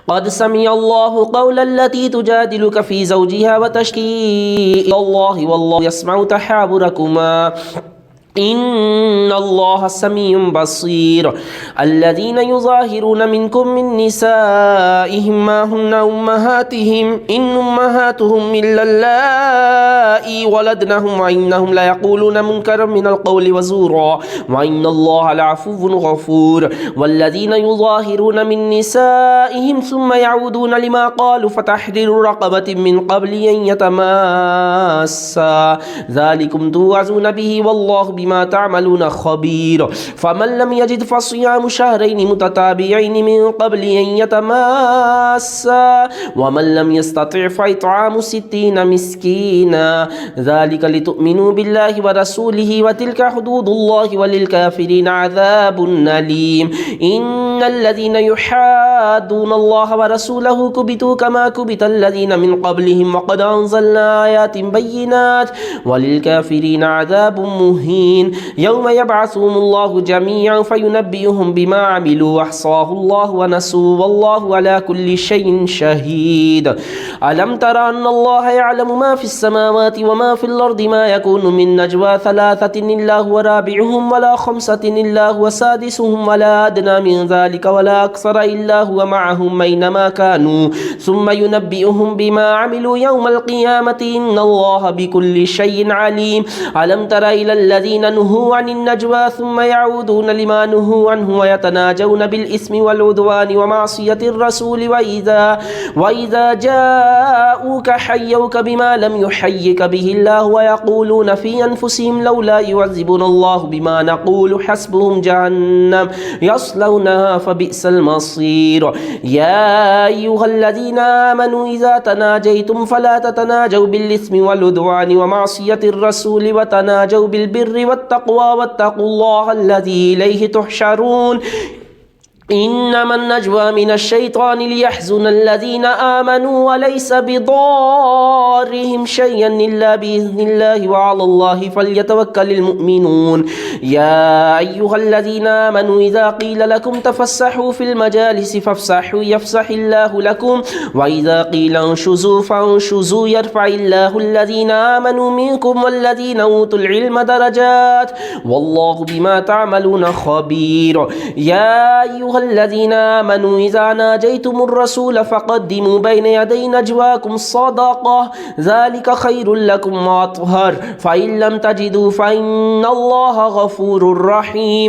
قد سمع الله قول التي تجادلك في زوجها وتشكي إلى الله والله يسمع تحاوركما إن الله سميع بصير. الذين يظاهرون منكم من نسائهم ما هن أمهاتهم إن أمهاتهم إلا اللائي ولدنهم وإنهم ليقولون منكرا من القول وزورا وإن الله لعفو غفور. والذين يظاهرون من نسائهم ثم يعودون لما قالوا فتحرير رقبة من قبل أن يتماسا ذلكم توعظون به والله بما تعملون خبير. فمن لم يجد فصيام شهرين متتابعين من قبل أن يتماسا ومن لم يستطع فإطعام 60 مسكينا ذلك لتؤمنوا بالله ورسوله وتلك حدود الله وللكافرين عذاب أليم. إن الذين يحادون الله ورسوله كبتوا كما كبت الذين من قبلهم وقد أنزلنا آيات بينات وللكافرين عذاب مهين. يوم يبعثهم الله جميعا فينبئهم بما عملوا أحصاه الله ونسوه والله على كل شيء شهيد. ألم تر أن الله يعلم ما في السماوات وما في الأرض ما يكون من نجوى 3 إلا هو رابعهم ولا 5 إلا هو سادسهم ولا أدنى من ذلك ولا أكثر إلا هو معهم أينما كانوا ثم ينبئهم بما عملوا يوم القيامة إن الله بكل شيء عليم. ألم تر إلى الذين نهوا عن النجوى ثم يعودون لما نهوا عنه ويتناجون بالإثم والعدوان ومعصية الرسول وإذا جاءوك حيوك بما لم يحيك به الله ويقولون في أنفسهم لولا يعذبنا الله بما نقول حسبهم جهنم يصلونها فبئس المصير. يا أيها الذين آمنوا إذا تناجيتم فلا تتناجوا بالإثم والعدوان ومعصية الرسول وتناجوا بالبر والتقوى واتقوا الله الذي إليه تحشرون. إنما النجوى من الشيطان ليحزن الذين آمنوا وليس بضارهم شيئا إلا بإذن الله وعلى الله فليتوكل المؤمنون. يا أيها الذين آمنوا إذا قيل لكم تفسحوا في المجالس فافسحوا يفسح الله لكم وإذا قيل انشزوا فانشزوا يرفع الله الذين آمنوا منكم والذين أوتوا العلم درجات والله بما تعملون خبير. يا أيها الذين آمنوا إذا ناجيتم الرسول فقدموا بين يدي نجواكم صدقة ذلك خير لكم وأطهر فإن لم تجدوا فإن الله غفور رحيم.